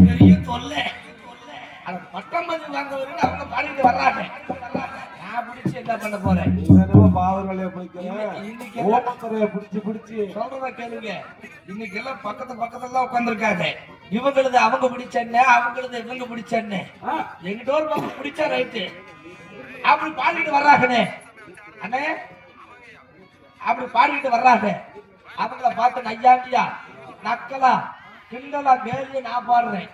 பெரிய தொல்லை. பட்டம் வந்து வாங்குவதற்கு அவங்க பாடிட்டு வர்றாங்க. நான் பிடிச்சி என்ன பண்ண போறேன்? பாவங்களை பிடிச்சு சொல்றத கேளுங்க. இன்னைக்கு எல்லாம் பக்கத்துல உட்கார்ந்துருக்காங்க. இவங்களது அவங்க பிடிச்சன்னு, அவங்களது இவங்க பிடிச்சன்னு. எங்கிட்ட ஒரு பக்கம் பிடிச்சா ரைட்டு. அப்படி பாடிட்டு வர்றாங்கண்ணே. அண்ணே அப்படி பாடிட்டு வர்றாங்க. அவங்கள பார்த்து நையாண்டியா நக்கலா கிண்டலா கேள்வி நான் பாடுறேன்.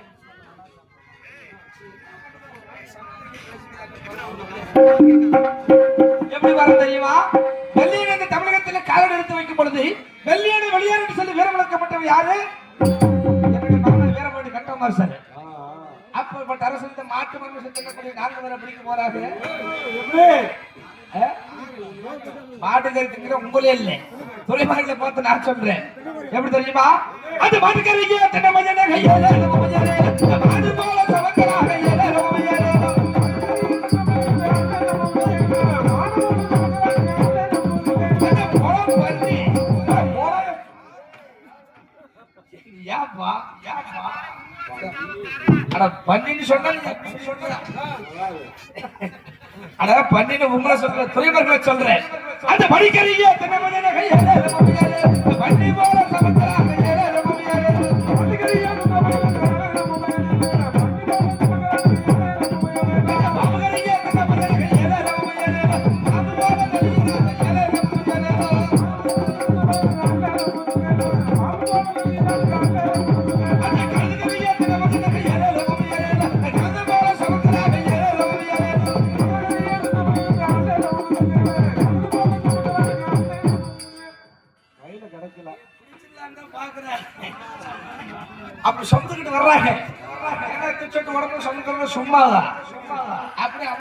எப்படி வர தெரியுமா? வெள்ளியனை தமிழகத்தில் காலம் எடுத்து வைக்கும் பொழுது வெள்ளியனை வெளியேறு சொல்லி வீரம் விளக்கப்பட்டவர் யாரு? என்னுடைய மகன் வீரமணி கட்டமார் சார். அப்ப அரசு மாட்டு மனுஷன் சொல்லக்கூடிய 4 பேரை பிடிக்க போறாங்க. மாட்டுக்கறிக்கிற உங்களே இல்லை, துறைமார்களை பார்த்து நான் சொல்றேன். எப்படி தெரியுமா? அது மாட்டுக்கறிக்கு தென்னை மஞ்சள் மாடு போல சமக்கராக பண்ணின்னு சொன்ன பண்ணின்னு உங்களை சொல்ற துறைவர்களை சொல்றேன். அந்த படிக்கிறீங்க பண்ணி போல சமக்கராக அப்படி சொந்துக்கிட்டு வர்றாங்க. உடம்பு சொந்த சும்மாதான்